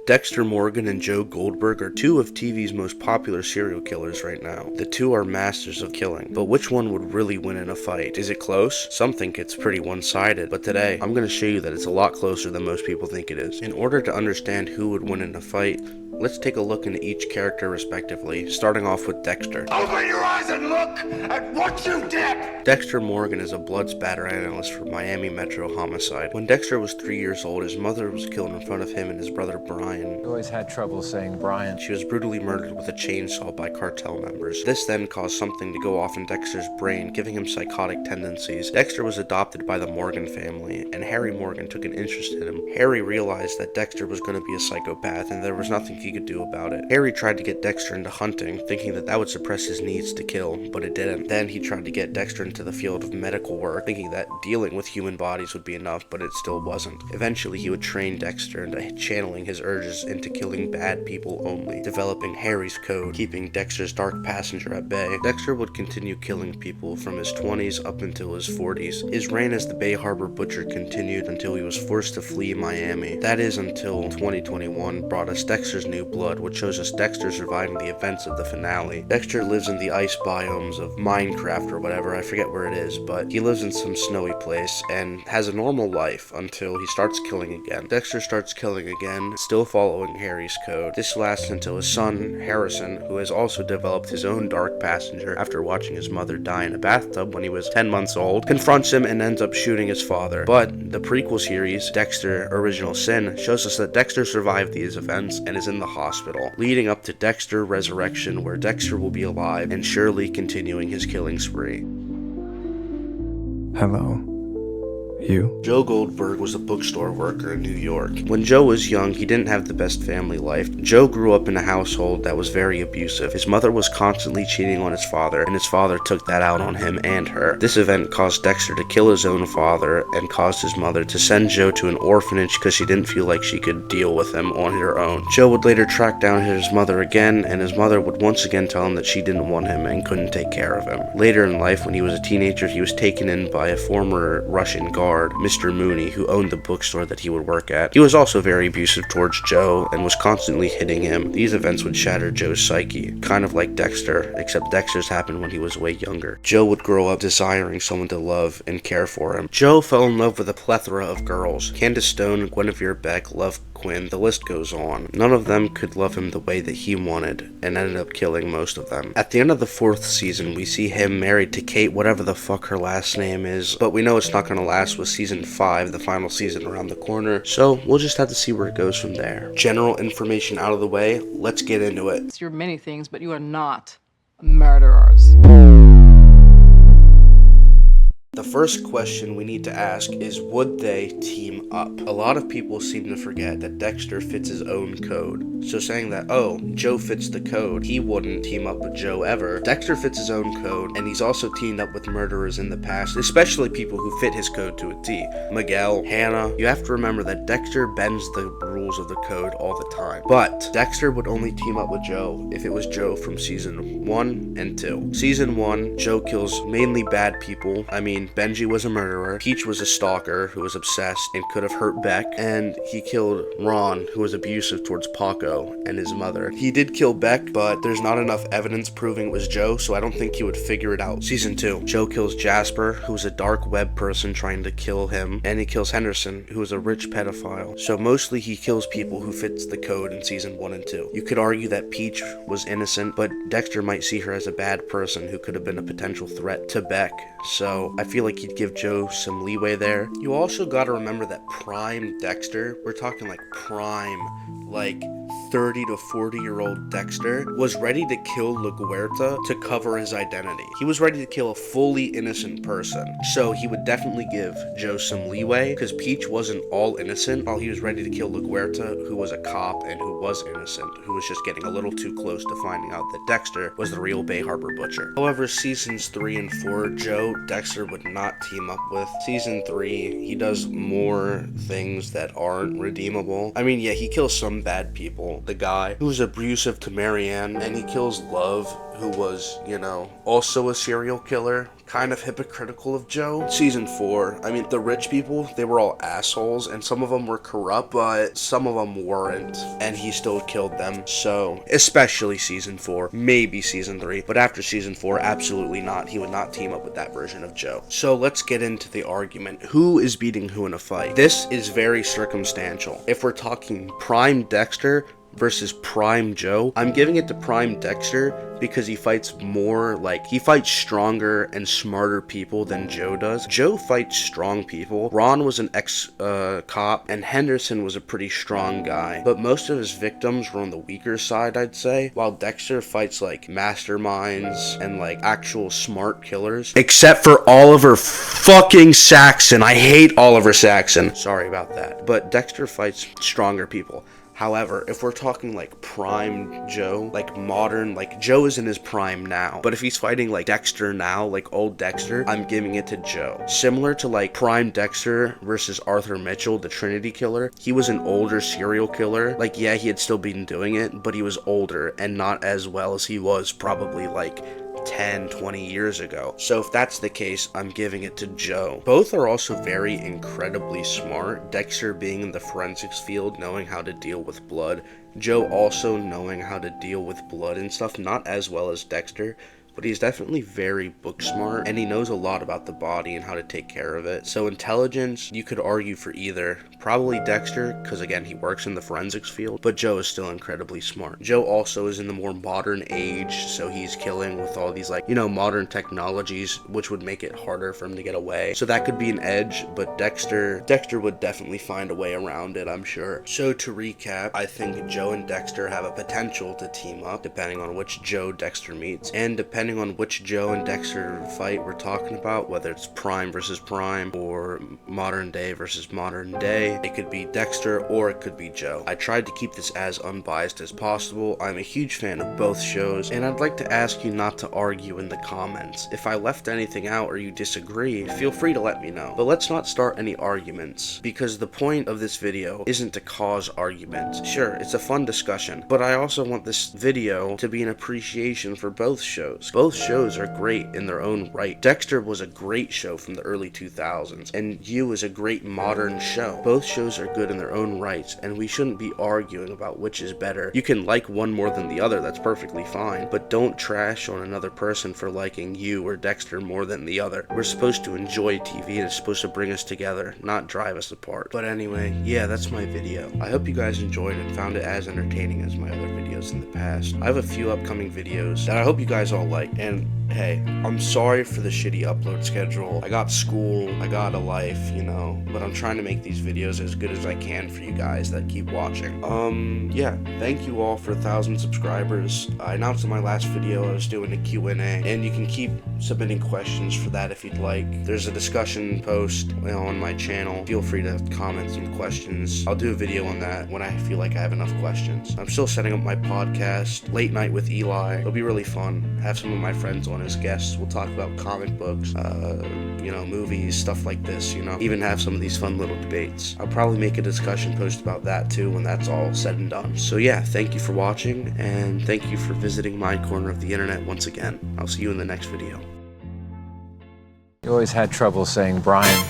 Dexter Morgan and Joe Goldberg are two of TV's most popular serial killers right now. The two are masters of killing, but which one would really win in a fight? Is it close? Some think it's pretty one-sided, but today, I'm going to show you that it's a lot closer than most people think it is. In order to understand who would win in a fight, let's take a look into each character respectively, starting off with Dexter. Open your eyes and look at what you did! Dexter Morgan is a blood spatter analyst for Miami Metro Homicide. When Dexter was 3 years old, his mother was killed in front of him and his brother Brian. I always had trouble saying Brian. She was brutally murdered with a chainsaw by cartel members. This then caused something to go off in Dexter's brain, giving him psychotic tendencies. Dexter was adopted by the Morgan family, and Harry Morgan took an interest in him. Harry realized that Dexter was going to be a psychopath, and there was nothing he could do about it. Harry tried to get Dexter into hunting, thinking that that would suppress his needs to kill, but it didn't. Then he tried to get Dexter into the field of medical work, thinking that dealing with human bodies would be enough, but it still wasn't. Eventually, he would train Dexter into channeling his urges into killing bad people only, developing Harry's code, keeping Dexter's dark passenger at bay. Dexter would continue killing people from his 20s up until his 40s. His reign as the Bay Harbor Butcher continued until he was forced to flee Miami. That is until 2021 brought us Dexter's New Blood, which shows us Dexter surviving the events of the finale. Dexter lives in the ice biomes of Minecraft or whatever, I forget where it is, but he lives in some snowy place and has a normal life until he starts killing again. Dexter starts killing again, still following Harry's code. This lasts until his son, Harrison, who has also developed his own dark passenger after watching his mother die in a bathtub when he was 10 months old, confronts him and ends up shooting his father. But the prequel series, Dexter Original Sin, shows us that Dexter survived these events and is in the hospital, leading up to Dexter Resurrection, where Dexter will be alive and surely continuing his killing spree. Hello. You? Joe Goldberg was a bookstore worker in New York. When Joe was young, he didn't have the best family life. Joe grew up in a household that was very abusive. His mother was constantly cheating on his father, and his father took that out on him and her. This event caused Dexter to kill his own father and caused his mother to send Joe to an orphanage because she didn't feel like she could deal with him on her own. Joe would later track down his mother again, and his mother would once again tell him that she didn't want him and couldn't take care of him. Later in life, when he was a teenager, he was taken in by a former Russian guard, Mr. Mooney, who owned the bookstore that he would work at. He was also very abusive towards Joe and was constantly hitting him. These events would shatter Joe's psyche, kind of like Dexter, except Dexter's happened when he was way younger. Joe would grow up desiring someone to love and care for him. Joe fell in love with a plethora of girls. Candace Stone, Guinevere Beck, Love Quinn, the list goes on. None of them could love him the way that he wanted, and ended up killing most of them. At the end of the 4th season, we see him married to Kate, whatever the fuck her last name is, but we know it's not gonna last with season 5, the final season around the corner, so we'll just have to see where it goes from there. General information out of the way, let's get into it. You're many things, but you are not murderers. The first question we need to ask is, would they team up? A lot of people seem to forget that Dexter fits his own code. So saying that, oh, Joe fits the code, he wouldn't team up with Joe ever. Dexter fits his own code, and he's also teamed up with murderers in the past, especially people who fit his code to a T. Miguel, Hannah. You have to remember that Dexter bends the rules of the code all the time. But Dexter would only team up with Joe if it was Joe from season 1 and 2. Season 1, Joe kills mainly bad people. I mean, Benji was a murderer, Peach was a stalker who was obsessed and could have hurt Beck, and he killed Ron, who was abusive towards Paco and his mother. He did kill Beck, but there's not enough evidence proving it was Joe, so I don't think he would figure it out. Season 2, Joe kills Jasper, who was a dark web person trying to kill him, and he kills Henderson, who was a rich pedophile. So mostly he kills people who fits the code in season 1 and 2. You could argue that Peach was innocent, but Dexter might see her as a bad person who could have been a potential threat to Beck, so I feel like he'd give Joe some leeway there. You also gotta remember that prime Dexter, we're talking like prime, like 30 to 40-year-old Dexter, was ready to kill LaGuerta to cover his identity. He was ready to kill a fully innocent person. So he would definitely give Joe some leeway, because Peach wasn't all innocent, while he was ready to kill LaGuerta, who was a cop and who was innocent, who was just getting a little too close to finding out that Dexter was the real Bay Harbor Butcher. However, seasons 3 and 4, Joe, Dexter would not team up with. Season 3, he does more things that aren't redeemable. I mean, yeah, he kills some bad people. The guy who's abusive to Marianne, and he kills Love, who was, you know, also a serial killer, kind of hypocritical of Joe. Season 4, I mean, the rich people, they were all assholes, and some of them were corrupt, but some of them weren't, and he still killed them. So, especially season 4, maybe season 3, but after season 4, absolutely not. He would not team up with that version of Joe. So let's get into the argument. Who is beating who in a fight? This is very circumstantial. If we're talking prime Dexter versus prime Joe, I'm giving it to prime Dexter because he fights more, like, he fights stronger and smarter people than Joe does. Joe fights strong people. Ron was an ex-cop, and Henderson was a pretty strong guy, but most of his victims were on the weaker side, I'd say, while Dexter fights, like, masterminds and, like, actual smart killers. Except for Oliver fucking Saxon. I hate Oliver Saxon. Sorry about that. But Dexter fights stronger people. However, if we're talking like prime Joe, like modern, like Joe is in his prime now, but if he's fighting like Dexter now, like old Dexter, I'm giving it to Joe. Similar to like prime Dexter versus Arthur Mitchell, the Trinity killer, he was an older serial killer. Like, yeah, he had still been doing it, but he was older and not as well as he was probably like 10, 20 years ago. So if that's the case, I'm giving it to Joe. Both are also very incredibly smart. Dexter being in the forensics field, knowing how to deal with blood. Joe also knowing how to deal with blood and stuff, not as well as Dexter, but he's definitely very book smart, and he knows a lot about the body and how to take care of it. So intelligence, you could argue for either. Probably Dexter, because again, he works in the forensics field, but Joe is still incredibly smart. Joe also is in the more modern age, so he's killing with all these, like, you know, modern technologies, which would make it harder for him to get away. So that could be an edge, but Dexter would definitely find a way around it, I'm sure. So to recap, I think Joe and Dexter have a potential to team up, depending on which Joe Dexter meets, and depending on which Joe and Dexter fight we're talking about, whether it's prime versus prime or modern day versus modern day. It could be Dexter or it could be Joe. I tried to keep this as unbiased as possible. I'm a huge fan of both shows, and I'd like to ask you not to argue in the comments. If I left anything out or you disagree, feel free to let me know. But let's not start any arguments, because the point of this video isn't to cause arguments. Sure, it's a fun discussion, but I also want this video to be an appreciation for both shows. Both shows are great in their own right. Dexter was a great show from the early 2000s, and You is a great modern show. Both shows are good in their own rights, and we shouldn't be arguing about which is better. You can like one more than the other, that's perfectly fine, but don't trash on another person for liking You or Dexter more than the other. We're supposed to enjoy TV, and it's supposed to bring us together, not drive us apart. But anyway, yeah, that's my video. I hope you guys enjoyed and found it as entertaining as my other videos in the past. I have a few upcoming videos that I hope you guys all like, and hey, I'm sorry for the shitty upload schedule. I got school, I got a life, you know, but I'm trying to make these videos as good as I can for you guys that keep watching. Yeah, thank you all for 1,000 subscribers. I announced in my last video I was doing a Q&A, and you can keep submitting questions for that if you'd like. There's a discussion post on my channel. Feel free to comment some questions. I'll do a video on that when I feel like I have enough questions. I'm still setting up my podcast, Late Night with Eli. It'll be really fun. Have some of my friends on as guests. We'll talk about comic books, you know, movies, stuff like this, you know, even have some of these fun little debates. I'll probably make a discussion post about that too when that's all said and done. So yeah, thank you for watching, and thank you for visiting my corner of the internet once again. I'll see you in the next video. You always had trouble saying Brian.